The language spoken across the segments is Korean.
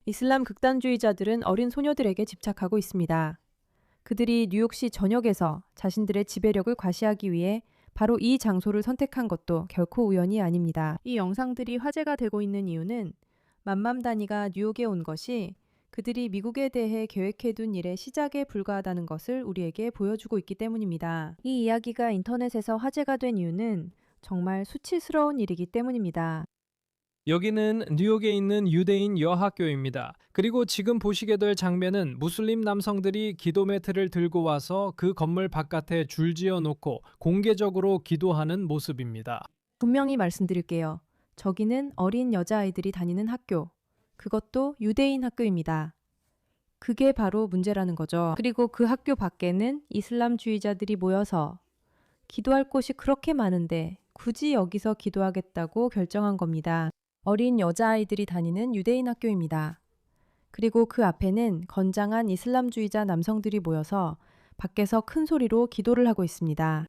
이슬람 극단주의자들은 어린 소녀들에게 집착하고 있습니다. 그들이 뉴욕시 전역에서 자신들의 지배력을 과시하기 위해 바로 이 장소를 선택한 것도 결코 우연이 아닙니다. 이 영상들이 화제가 되고 있는 이유는 맘맘다니가 뉴욕에 온 것이 그들이 미국에 대해 계획해둔 일의 시작에 불과하다는 것을 우리에게 보여주고 있기 때문입니다. 이 이야기가 인터넷에서 화제가 된 이유는 정말 수치스러운 일이기 때문입니다. 여기는 뉴욕에 있는 유대인 여학교입니다. 그리고 지금 보시게 될 장면은 무슬림 남성들이 기도 매트를 들고 와서 그 건물 바깥에 줄지어 놓고 공개적으로 기도하는 모습입니다. 분명히 말씀드릴게요. 저기는 어린 여자아이들이 다니는 학교, 그것도 유대인 학교입니다. 그게 바로 문제라는 거죠. 그리고 그 학교 밖에는 이슬람주의자들이 모여서 기도할 곳이 그렇게 많은데 굳이 여기서 기도하겠다고 결정한 겁니다. 어린 여자아이들이 다니는 유대인 학교입니다. 그리고 그 앞에는 건장한 이슬람주의자 남성들이 모여서 밖에서 큰 소리로 기도를 하고 있습니다.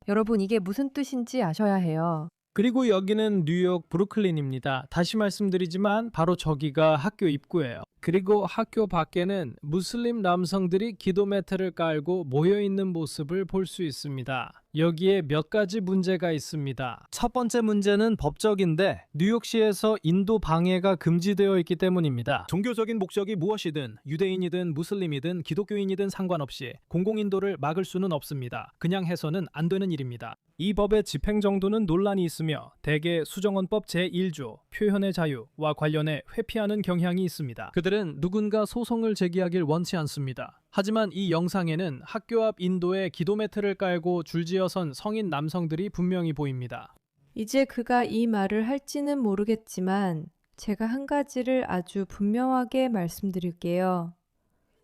여러분, 이게 무슨 뜻인지 아셔야 해요. 그리고 여기는 뉴욕 브루클린입니다. 다시 말씀드리지만 바로 저기가 학교 입구예요. 그리고 학교 밖에는 무슬림 남성들이 기도 매트를 깔고 모여 있는 모습을 볼 수 있습니다. 여기에 몇 가지 문제가 있습니다. 첫 번째 문제는 법적인데 뉴욕시에서 인도 방해가 금지되어 있기 때문입니다. 종교적인 목적이 무엇이든 유대인이든 무슬림이든 기독교인이든 상관없이 공공인도를 막을 수는 없습니다. 그냥 해서는 안 되는 일입니다. 이 법의 집행 정도는 논란이 있으며 대개 수정헌법 제1조 표현의 자유와 관련해 회피하는 경향이 있습니다. 그들은 누군가 소송을 제기하길 원치 않습니다. 하지만 이 영상에는 학교 앞 인도에 기도 매트를 깔고 줄지어선 성인 남성들이 분명히 보입니다. 이제 그가 이 말을 할지는 모르겠지만 제가 한 가지를 아주 분명하게 말씀드릴게요.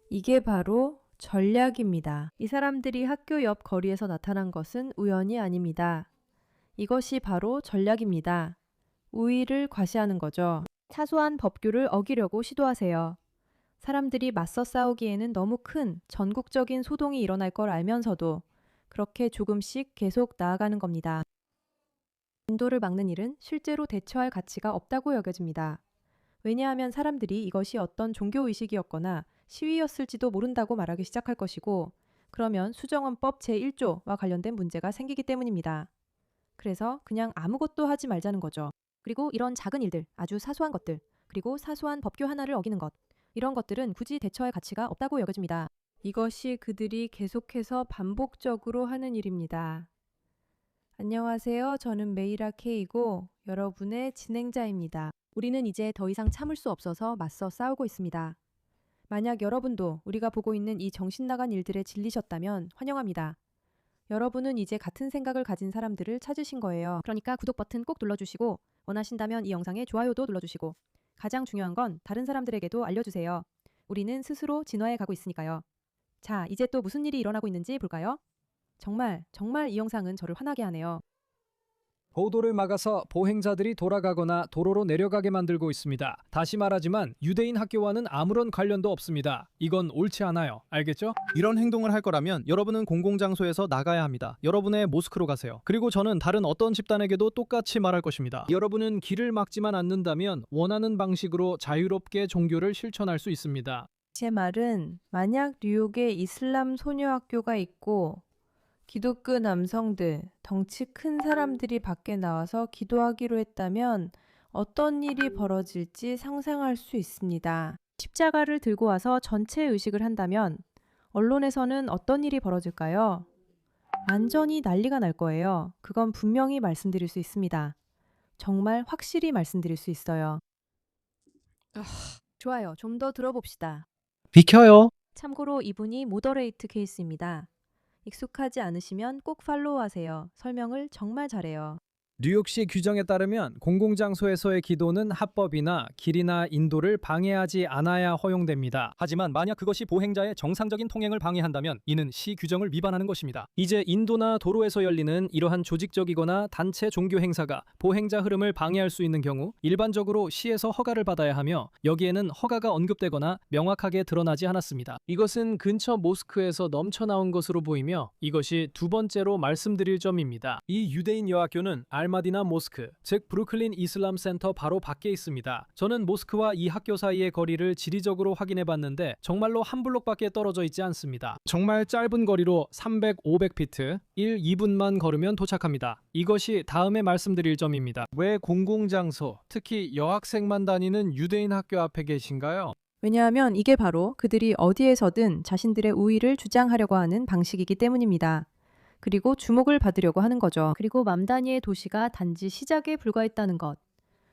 이게 바로 전략입니다. 이 사람들이 학교 옆 거리에서 나타난 것은 우연이 아닙니다. 이것이 바로 전략입니다. 우위를 과시하는 거죠. 사소한 법규를 어기려고 시도하세요. 사람들이 맞서 싸우기에는 너무 큰 전국적인 소동이 일어날 걸 알면서도 그렇게 조금씩 계속 나아가는 겁니다. 인도를 막는 일은 실제로 대처할 가치가 없다고 여겨집니다. 왜냐하면 사람들이 이것이 어떤 종교의식이었거나 시위였을지도 모른다고 말하기 시작할 것이고, 그러면 수정헌법 제1조와 관련된 문제가 생기기 때문입니다. 그래서 그냥 아무것도 하지 말자는 거죠. 그리고 이런 작은 일들, 아주 사소한 것들, 그리고 사소한 법규 하나를 어기는 것, 이런 것들은 굳이 대처할 가치가 없다고 여겨집니다. 이것이 그들이 계속해서 반복적으로 하는 일입니다. 안녕하세요. 저는 메이라 K이고 여러분의 진행자입니다. 우리는 이제 더 이상 참을 수 없어서 맞서 싸우고 있습니다. 만약 여러분도 우리가 보고 있는 이 정신나간 일들에 질리셨다면 환영합니다. 여러분은 이제 같은 생각을 가진 사람들을 찾으신 거예요. 그러니까 구독 버튼 꼭 눌러주시고, 원하신다면 이 영상에 좋아요도 눌러주시고, 가장 중요한 건 다른 사람들에게도 알려주세요. 우리는 스스로 진화해 가고 있으니까요. 자, 이제 또 무슨 일이 일어나고 있는지 볼까요? 정말 이 영상은 저를 화나게 하네요. 보도를 막아서 보행자들이 돌아가거나 도로로 내려가게 만들고 있습니다. 다시 말하지만 유대인 학교와는 아무런 관련도 없습니다. 이건 옳지 않아요. 알겠죠? 이런 행동을 할 거라면 여러분은 공공장소에서 나가야 합니다. 여러분의 모스크로 가세요. 그리고 저는 다른 어떤 집단에게도 똑같이 말할 것입니다. 여러분은 길을 막지만 않는다면 원하는 방식으로 자유롭게 종교를 실천할 수 있습니다. 제 말은 만약 뉴욕에 이슬람 소녀학교가 있고 기독교 남성들, 덩치 큰 사람들이 밖에 나와서 기도하기로 했다면 어떤 일이 벌어질지 상상할 수 있습니다. 십자가를 들고 와서 전체 의식을 한다면 언론에서는 어떤 일이 벌어질까요? 완전히 난리가 날 거예요. 그건 분명히 말씀드릴 수 있습니다. 정말 확실히 말씀드릴 수 있어요. 좋아요. 좀 더 들어봅시다. 비켜요. 참고로 이분이 모더레이트 케이스입니다. 익숙하지 않으시면 꼭 팔로우하세요. 설명을 정말 잘해요. 뉴욕시 규정에 따르면 공공장소에서의 기도는 합법이나 길이나 인도를 방해하지 않아야 허용됩니다. 하지만 만약 그것이 보행자의 정상적인 통행을 방해한다면 이는 시 규정을 위반하는 것입니다. 이제 인도나 도로에서 열리는 이러한 조직적이거나 단체 종교 행사가 보행자 흐름을 방해할 수 있는 경우 일반적으로 시에서 허가를 받아야 하며, 여기에는 허가가 언급되거나 명확하게 드러나지 않았습니다. 이것은 근처 모스크에서 넘쳐나온 것으로 보이며 이것이 두 번째로 말씀드릴 점입니다. 이 유대인 여학교는 알마디나 모스크, 즉 브루클린 이슬람 센터 바로 밖에 있습니다. 저는 모스크와 이 학교 사이의 거리를 지리적으로 확인해 봤는데 정말로 한 블록밖에 떨어져 있지 않습니다. 정말 짧은 거리로 300, 500피트, 1, 2분만 걸으면 도착합니다. 이것이 다음에 말씀드릴 점입니다. 왜 공공장소, 특히 여학생만 다니는 유대인 학교 앞에 계신가요? 왜냐하면 이게 바로 그들이 어디에서든 자신들의 우위를 주장하려고 하는 방식이기 때문입니다. 그리고 주목을 받으려고 하는 거죠. 그리고 맘다니의 도시가 단지 시작에 불과했다는 것.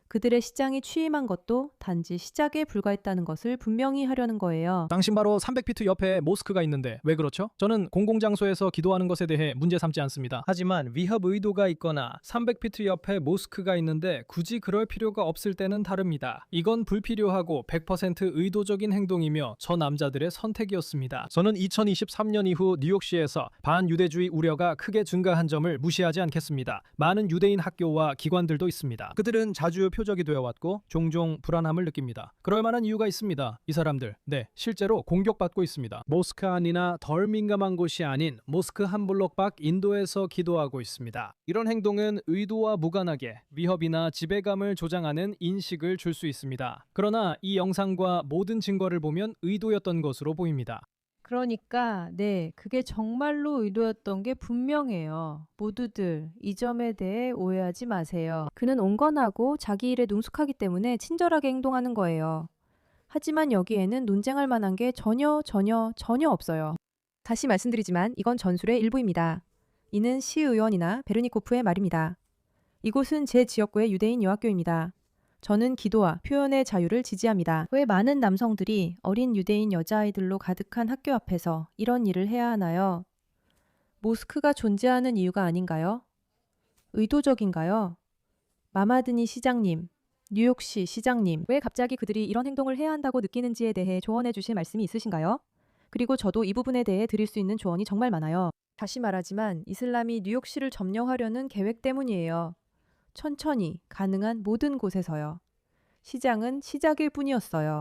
그들의 시장이 취임한 것도 단지 시작에 불과했다는 것을 분명히 하려는 거예요. 당신 바로 300피트 옆에 모스크가 있는데 왜 그렇죠? 저는 공공장소에서 기도하는 것에 대해 문제 삼지 않습니다. 하지만 위협 의도가 있거나 300피트 옆에 모스크가 있는데 굳이 그럴 필요가 없을 때는 다릅니다. 이건 불필요하고 100% 의도적인 행동이며 저 남자들의 선택이었습니다. 저는 2023년 이후 뉴욕시에서 반유대주의 우려가 크게 증가한 점을 무시하지 않겠습니다. 많은 유대인 학교와 기관들도 있습니다. 그들은 자주 표적이 되어왔고 종종 불안함을 느낍니다. 그럴 만한 이유가 있습니다. 이 사람들, 실제로 공격받고 있습니다. 모스크 안이나 덜 민감한 곳이 아닌 모스크 한 블록 밖 인도에서 기도하고 있습니다. 이런 행동은 의도와 무관하게 위협이나 지배감을 조장하는 인식을 줄 수 있습니다. 그러나 이 영상과 모든 증거를 보면 의도였던 것으로 보입니다. 그러니까 그게 정말로 의도였던 게 분명해요. 모두들 이 점에 대해 오해하지 마세요. 그는 온건하고 자기 일에 능숙하기 때문에 친절하게 행동하는 거예요. 하지만 여기에는 논쟁할 만한 게 전혀 없어요. 다시 말씀드리지만 이건 전술의 일부입니다. 이는 시의원이나 베르니코프의 말입니다. 이곳은 제 지역구의 유대인 여학교입니다. 저는 기도와 표현의 자유를 지지합니다. 왜 많은 남성들이 어린 유대인 여자아이들로 가득한 학교 앞에서 이런 일을 해야 하나요? 모스크가 존재하는 이유가 아닌가요? 의도적인가요? 마마드니 시장님, 뉴욕시 시장님, 왜 갑자기 그들이 이런 행동을 해야 한다고 느끼는지에 대해 조언해 주실 말씀이 있으신가요? 그리고 저도 이 부분에 대해 드릴 수 있는 조언이 정말 많아요. 다시 말하지만 이슬람이 뉴욕시를 점령하려는 계획 때문이에요. 천천히 가능한 모든 곳에서요. 시장은 시작일 뿐이었어요.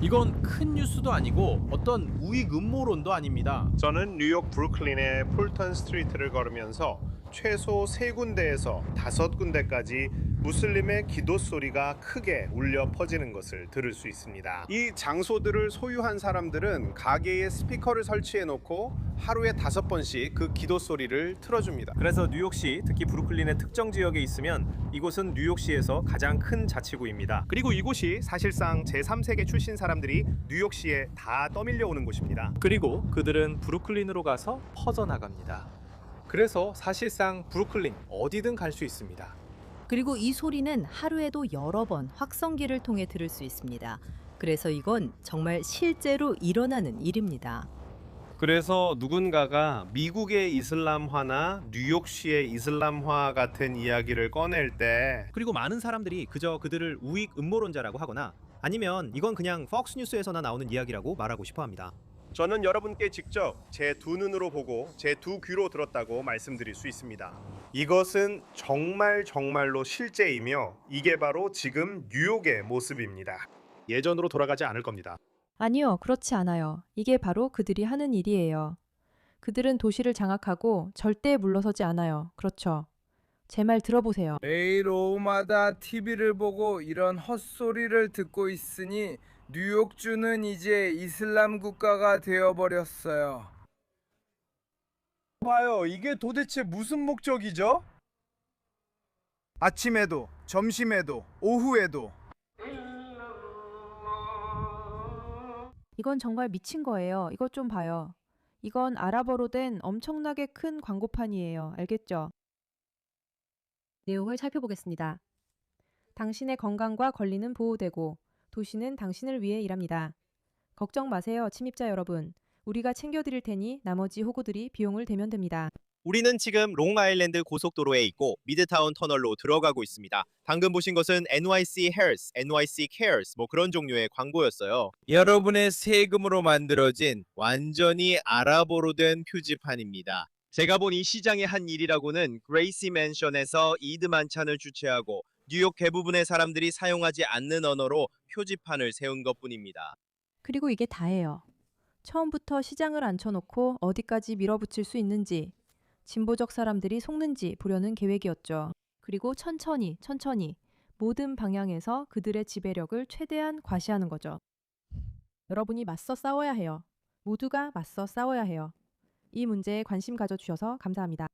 이건 큰 뉴스도 아니고 어떤 우익 음모론도 아닙니다. 저는 뉴욕 브루클린의 풀턴 스트리트를 걸으면서 최소 3군데에서 5군데까지 무슬림의 기도 소리가 크게 울려 퍼지는 것을 들을 수 있습니다. 이 장소들을 소유한 사람들은 가게에 스피커를 설치해 놓고 하루에 5번씩 그 기도 소리를 틀어줍니다. 그래서 뉴욕시, 특히 브루클린의 특정 지역에 있으면 이곳은 뉴욕시에서 가장 큰 자치구입니다. 그리고 이곳이 사실상 제3세계 출신 사람들이 뉴욕시에 다 떠밀려 오는 곳입니다. 그리고 그들은 브루클린으로 가서 퍼져나갑니다. 그래서 사실상 브루클린 어디든 갈 수 있습니다. 그리고 이 소리는 하루에도 여러 번 확성기를 통해 들을 수 있습니다. 그래서 이건 정말 실제로 일어나는 일입니다. 그래서 누군가가 미국의 이슬람화나 뉴욕시의 이슬람화 같은 이야기를 꺼낼 때 그리고 많은 사람들이 그저 그들을 우익 음모론자라고 하거나 아니면 이건 그냥 폭스뉴스에서나 나오는 이야기라고 말하고 싶어 합니다. 저는 여러분께 직접 제 두 눈으로 보고 제 두 귀로 들었다고 말씀드릴 수 있습니다. 이것은 정말로 실제이며 이게 바로 지금 뉴욕의 모습입니다. 예전으로 돌아가지 않을 겁니다. 아니요, 그렇지 않아요. 이게 바로 그들이 하는 일이에요. 그들은 도시를 장악하고 절대 물러서지 않아요. 그렇죠. 제 말 들어보세요. 매일 오후마다 TV를 보고 이런 헛소리를 듣고 있으니 뉴욕주는 이제 이슬람 국가가 되어버렸어요. 봐요, 이게 도대체 무슨 목적이죠? 아침에도, 점심에도, 오후에도. 이건 정말 미친 거예요. 이것 좀 봐요. 이건 아랍어로 된 엄청나게 큰 광고판이에요. 알겠죠? 내용을 살펴보겠습니다. 당신의 건강과 권리는 보호되고 도시는 당신을 위해 일합니다. 걱정 마세요, 침입자 여러분. 우리가 챙겨드릴 테니 나머지 호구들이 비용을 대면 됩니다. 우리는 지금 롱아일랜드 고속도로에 있고 미드타운 터널로 들어가고 있습니다. 방금 보신 것은 NYC Health, NYC Cares 뭐 그런 종류의 광고였어요. 여러분의 세금으로 만들어진 완전히 아랍어로 된 표지판입니다. 제가 본 이 시장의 한 일이라고는 그레이시 맨션에서 이드 만찬을 주최하고 뉴욕 대부분의 사람들이 사용하지 않는 언어로 표지판을 세운 것뿐입니다. 그리고 이게 다예요. 처음부터 시장을 앉혀놓고 어디까지 밀어붙일 수 있는지, 진보적 사람들이 속는지 보려는 계획이었죠. 그리고 천천히 모든 방향에서 그들의 지배력을 최대한 과시하는 거죠. 여러분이 맞서 싸워야 해요. 모두가 맞서 싸워야 해요. 이 문제에 관심 가져주셔서 감사합니다.